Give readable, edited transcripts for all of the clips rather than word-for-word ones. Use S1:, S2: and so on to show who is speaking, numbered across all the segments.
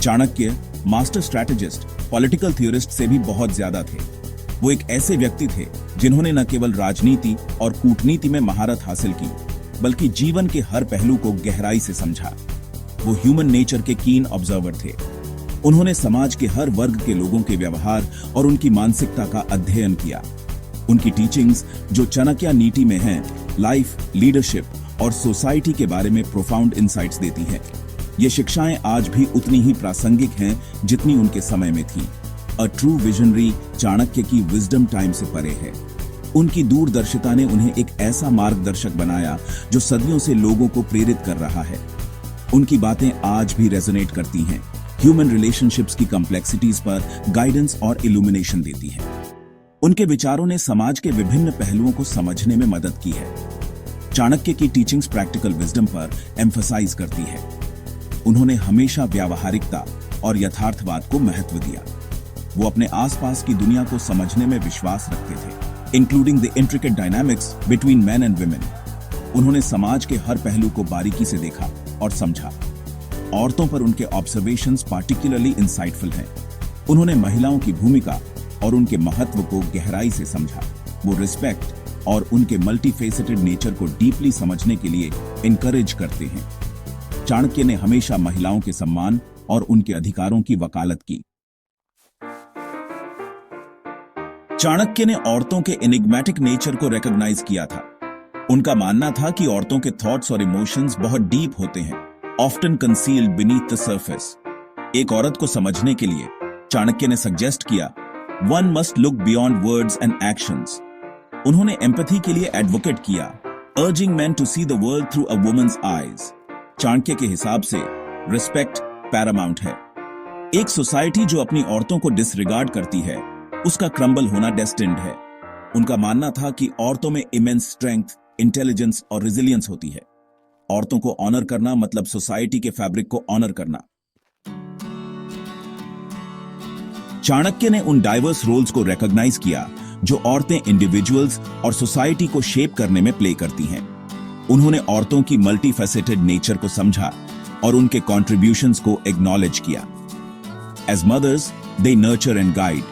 S1: Chanakya master strategist, political theorist से भी बहुत ज्यादा थे। वो एक ऐसे व्यक्ति थे जिन्होंने न केवल राजनीति और कूटनीति में महारत हासिल की, बल्कि जीवन के हर पहलू को गहराई से समझा। वो ह्यूमन नेचर के कीन ऑब्जर्वर थे। उन्होंने समाज के हर वर्ग के लोगों के व्यवहार और उनकी मानसिकता का अध्ययन किया। उनकी टीचिंग्स जो चाणक्य नीति में हैं, लाइफ, लीडरशिप और सोसाइटी के बारे में प्रोफाउंड इंसाइट्स देती हैं। ये शिक्षाएं आज भी उतनी ही प्रासंगिक हैं जितनी उनके समय में थी। अ ट्रू विजनरी चाणक्य की विजडम टाइम से परे है। उनकी दूरदर्शिता ने उन्हें एक ऐसा मार्गदर्शक बनाया जो सदियों से लोगों को प्रेरित कर रहा है। उनकी बातें आज भी रेजोनेट करती हैं, ह्यूमन रिलेशनशिप्स की कॉम्प्लेक्सिटीज पर गाइडेंस और इल्यूमिनेशन देती हैं। उनके विचारों ने समाज के विभिन्न पहलुओं को समझने में मदद की है। चाणक्य की टीचिंग्स प्रैक्टिकल विजडम पर एम्फसाइज करती है। उन्होंने हमेशा व्यावहारिकता और यथार्थवाद को महत्व दिया। वो अपने आसपास की दुनिया को समझने में विश्वास रखते थे, including the intricate dynamics between man and women. उन्होंने समाज के हर पहलू को बारीकी से देखा और समझा। औरतों पर उनके ऑब्जर्वेशंस पार्टिकुलरली इंसाइटफुल हैं। उन्होंने महिलाओं की भूमिका और उनके महत्व को गहराई से समझा। वो रिस्पेक्ट और उनके मल्टीफेसेटेड नेचर को डीपली समझने के लिए इनकरेज करते हैं। चाणक्य ने हमेशा महिलाओं के सम्मान और उनके अधिकारों की वकालत की। चाणक्य ने औरतों के एनिग्मेटिक नेचर को रिकॉग्नाइज किया था। उनका मानना था कि औरतों के थॉट्स और इमोशंस बहुत डीप होते हैं, often concealed beneath the surface. एक औरत को समझने के लिए चाणक्य ने सजेस्ट किया, one must look beyond words and actions. उन्होंने एम्पैथी के लिए एडवोकेट किया, urging man to see the world through a woman's eyes. Chanakya के हिसाब से रिस्पेक्ट पैरामाउंट है। एक सोसाइटी जो अपनी औरतों को डिसरिगार्ड करती है, उसका क्रम्बल होना डेस्टिन्ड है। उनका मानना था कि औरतों में इमेंस स्ट्रेंथ, इंटेलिजेंस और रेजिलियंस होती है। औरतों को ऑनर करना मतलब सोसाइटी के फैब्रिक को ऑनर करना। चाणक्य ने उन डाइवर्स रोल्स को रिकॉग्नाइज किया जो औरतें इंडिविजुअल्स और सोसाइटी को शेप करने में प्ले करती हैं। उन्होंने औरतों की मल्टीफेसेटेड नेचर को समझा और उनके कॉन्ट्रीब्यूशंस को एक्नॉलेज किया। As mothers, they nurture and guide.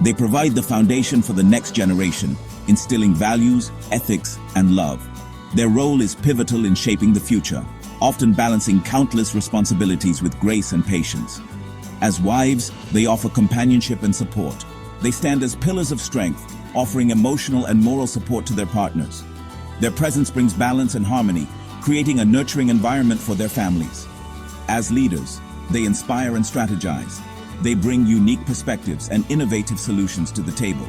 S1: They provide the foundation for the next generation, instilling values, ethics, and love. Their role is pivotal in shaping the future, often balancing countless responsibilities with grace and patience. As wives, they offer companionship and support. They stand as pillars of strength, offering emotional and moral support to their partners. Their presence brings balance and harmony, creating a nurturing environment for their families. As leaders, they inspire and strategize. They bring unique perspectives and innovative solutions to the table.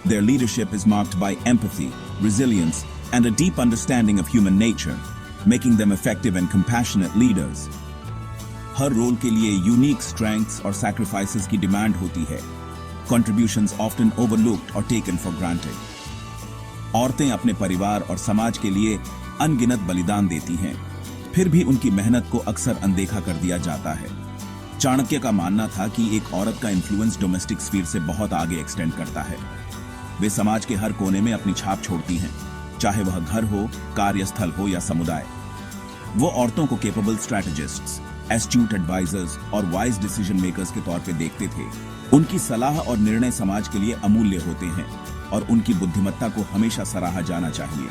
S1: Their leadership is marked by empathy, resilience, and a deep understanding of human nature, making them effective and compassionate leaders. हर role के लिए unique strengths और sacrifices की demand होती है। Contributions often overlooked or taken for granted. औरतें अपने परिवार और समाज के लिए अनगिनत बलिदान देती हैं, फिर भी उनकी मेहनत को अक्सर अनदेखा कर दिया जाता है। चाणक्य का मानना था कि एक औरत का इन्फ्लुएंस डोमेस्टिक स्फीयर से बहुत आगे एक्सटेंड करता है। वे समाज के हर कोने में अपनी छाप छोड़ती हैं, चाहे वह घर हो, कार्यस्थल हो या समुदाय। वो औरतों को केपेबल स्ट्रैटेजिस्ट्स, एस्ट्यूट एडवाइजर्स और वाइज डिसीजन मेकर्स के तौर पे देखते थे। उनकी सलाह और निर्णय समाज के लिए अमूल्य होते हैं और उनकी बुद्धिमत्ता को हमेशा सराहा जाना चाहिए।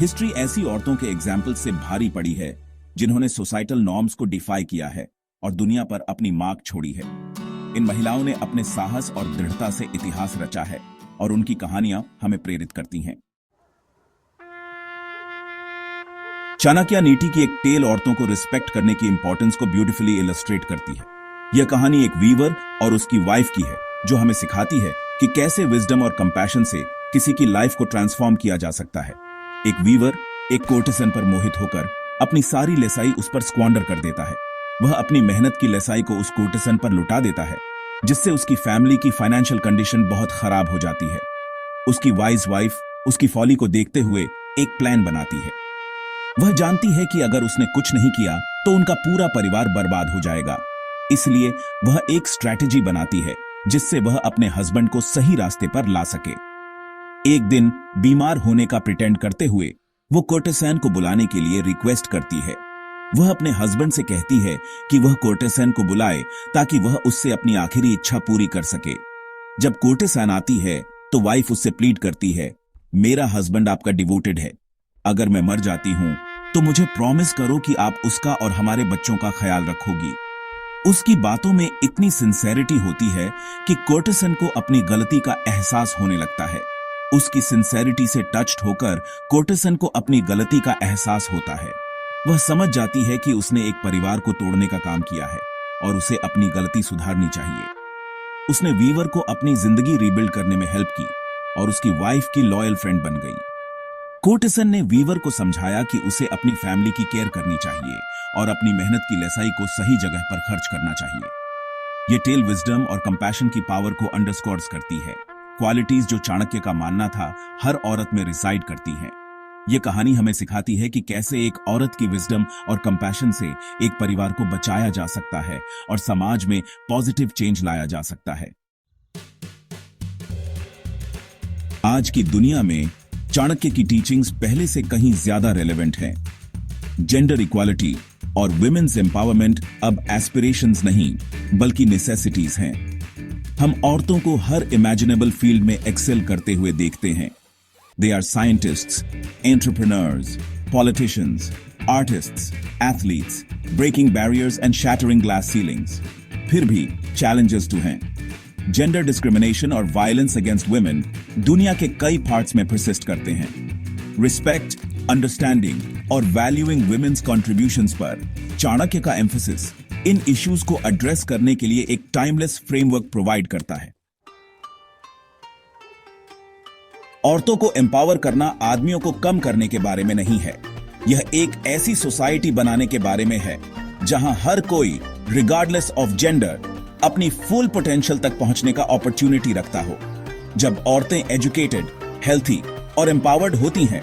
S1: हिस्ट्री ऐसी औरतों के एग्जाम्पल से भारी पड़ी है जिन्होंने सोसाइटल नॉर्म्स को डिफाई किया है और दुनिया पर अपनी मार्क छोड़ी है। इन महिलाओं ने अपने साहस और दृढ़ता से इतिहास रचा है और उनकी कहानियां हमें प्रेरित करती हैं। चाणक्य नीति की एक टेल औरतों को रिस्पेक्ट करने की इंपॉर्टेंस को ब्यूटीफुली इलस्ट्रेट करती है। यह कहानी एक वीवर और उसकी वाइफ की है जो हमें सिखाती है कि कैसे विजडम और कंपैशन से किसी की लाइफ को ट्रांसफॉर्म किया जा सकता है। एक वीवर एक कोर्टिसन पर मोहित होकर अपनी सारी लेसाई उस पर स्क्वांडर कर देता है। वह अपनी मेहनत की लेसाई को उस कोर्टिसन पर लुटा देता है, जिससे उसकी फैमिली की फाइनेंशियल कंडीशन बहुत खराब हो जाती है। उसकी वाइज वाइफ उसकी फॉली को देखते हुए एक प्लान बनाती है। वह जानती है कि अगर उसने कुछ नहीं किया तो उनका पूरा परिवार बर्बाद हो जाएगा। इसलिए वह एक स्ट्रैटेजी बनाती है जिससे वह अपने हस्बैंड को सही रास्ते पर ला सके। एक दिन बीमार होने का प्रिटेंड करते हुए वो कोर्टेसन को बुलाने के लिए रिक्वेस्ट करती है। वह अपने हस्बैंड से कहती है कि वह कोर्टेसन को बुलाए ताकि वह उससे अपनी आखिरी इच्छा पूरी कर सके। जब कोर्टेसन आती है तो वाइफ उससे प्लीड करती है, मेरा हस्बैंड आपका डिवोटेड है, अगर मैं मर जाती हूं तो मुझे प्रॉमिस करो कि आप उसका और हमारे बच्चों का ख्याल रखोगी। उसकी बातों में इतनी सिंसेरिटी होती है कि कोर्टेसन को अपनी गलती का एहसास होने लगता है। उसकी सिंसेरिटी से टच्ड होकर कोर्टेसन को अपनी गलती का एहसास होता है। वह समझ जाती है कि उसने एक परिवार को तोड़ने का काम किया है और उसे अपनी गलती सुधारनी चाहिए। उसने वीवर को अपनी जिंदगी रीबिल्ड करने में हेल्प की और उसकी वाइफ की लॉयल फ्रेंड बन गई। कोर्टेसन ने वीवर को समझाया कि उसे अपनी फैमिली की केयर करनी चाहिए और अपनी मेहनत की लेसाई को सही जगह पर खर्च करना चाहिए। ये टेल विजडम और कंपैशन की पावर को अंडरस्कोर्स करती है, क्वालिटीज जो चाणक्य का मानना था हर औरत में रिसाइड करती हैं। ये कहानी हमें सिखाती है कि कैसे एक औरत की विजडम और कंपैशन से एक परिवार को बचाया जा सकता है और समाज में पॉजिटिव चेंज लाया जा सकता है। आज की दुनिया में चाणक्य की टीचिंग्स पहले से कहीं ज्यादा रेलेवेंट हैं। जेंडर इक्वालिटी और विमेन्स एम्पावरमेंट अब एस्पिरेशंस नहीं बल्कि नेसेसिटीज हैं। हम औरतों को हर इमेजिनेबल फील्ड में एक्सेल करते हुए देखते हैं। They are scientists, entrepreneurs, politicians, artists, athletes, breaking barriers and shattering glass ceilings. फिर भी challenges तो हैं। Gender discrimination और violence against women दुनिया के कई parts में persist करते हैं। Respect, understanding और valuing women's contributions पर चाणक्य का emphasis इन issues को address करने के लिए एक timeless framework provide करता है। औरतों को एम्पावर करना आदमियों को कम करने के बारे में नहीं है। यह एक ऐसी सोसाइटी बनाने के बारे में है जहां हर कोई रिगार्डलेस ऑफ जेंडर अपनी फुल पोटेंशियल तक पहुंचने का अपॉर्चुनिटी रखता हो। जब औरतें एजुकेटेड, हेल्थी और एम्पावर्ड होती हैं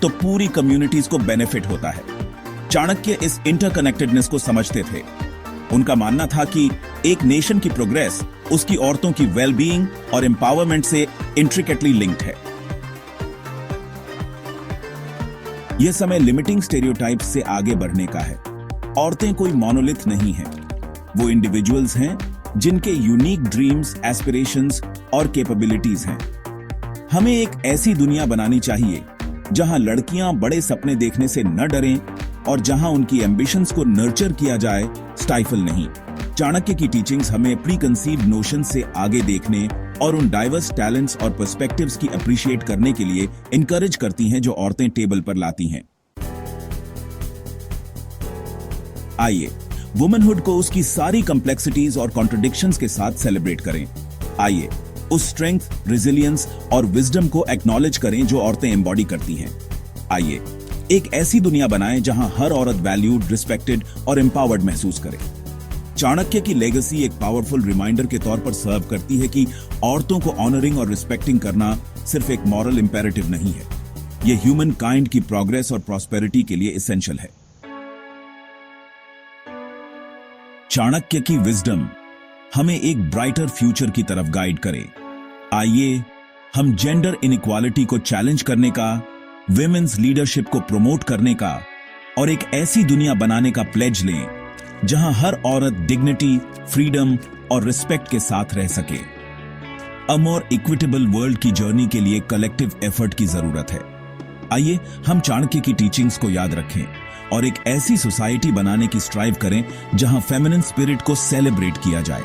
S1: तो पूरी कम्युनिटीज को बेनिफिट होता है। चाणक्य इस इंटरकनेक्टेडनेस को समझते थे। उनका मानना था कि एक नेशन की प्रोग्रेस उसकी औरतों की वेलबीइंग और एम्पावरमेंट से इंट्रिकेटली लिंक्ड है। यह समय लिमिटिंग स्टेरियोटाइप्स से आगे बढ़ने का है। औरतें कोई मोनोलिथ नहीं हैं। वो इंडिविजुअल्स हैं जिनके यूनिक ड्रीम्स, एस्पिरेशंस और कैपेबिलिटीज हैं। हमें एक ऐसी दुनिया बनानी चाहिए जहां लड़कियां बड़े सपने देखने से न डरें और जहां उनकी एम्बिशंस को नर्चर किया जाए, स्टाइफल नहीं। चाणक्य की टीचिंग्स हमें प्री कंसीव्ड नोशन से आगे देखने और उन डाइवर्स टैलेंट्स और पर्सपेक्टिव्स की अप्रिशिएट करने के लिए इनकरेज करती हैं जो औरतें टेबल पर लाती हैं। आइए वुमनहुड को उसकी सारी कॉम्प्लेक्सिटीज और कॉन्ट्रडिक्शंस के साथ सेलिब्रेट करें। आइए उस स्ट्रेंथ, रेजिलियंस और विजडम को एक्नॉलेज करें जो औरतें एम्बॉडी करती हैं। आइए एक ऐसी दुनिया बनाएं जहां हर औरत वैल्यूड, रिस्पेक्टेड और एम्पावर्ड महसूस करे। चाणक्य की लेगेसी एक पावरफुल रिमाइंडर के तौर पर सर्व करती है कि औरतों को ऑनरिंग और रिस्पेक्टिंग करना सिर्फ एक मॉरल इंपेरेटिव नहीं है, यह ह्यूमन काइंड की प्रोग्रेस और प्रॉस्पेरिटी के लिए एसेंशियल है। चाणक्य की विजडम हमें एक ब्राइटर फ्यूचर की तरफ गाइड करे। आइए हम जेंडर इनइक्वालिटी को चैलेंज करने का, विमेन्स लीडरशिप को प्रमोट करने का और एक ऐसी दुनिया बनाने का प्लेज लें जहां हर औरत डिग्निटी, फ्रीडम और रिस्पेक्ट के साथ रह सके। अ मोर इक्विटेबल वर्ल्ड की जर्नी के लिए कलेक्टिव एफर्ट की जरूरत है। आइए हम चाणक्य की टीचिंग्स को याद रखें और एक ऐसी सोसाइटी बनाने की स्ट्राइव करें जहां फेमिनिन स्पिरिट को सेलिब्रेट किया जाए,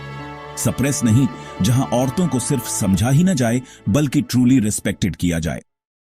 S1: सप्रेस नहीं, जहां औरतों को सिर्फ समझा ही न जाए बल्कि ट्रूली रिस्पेक्टेड किया जाए।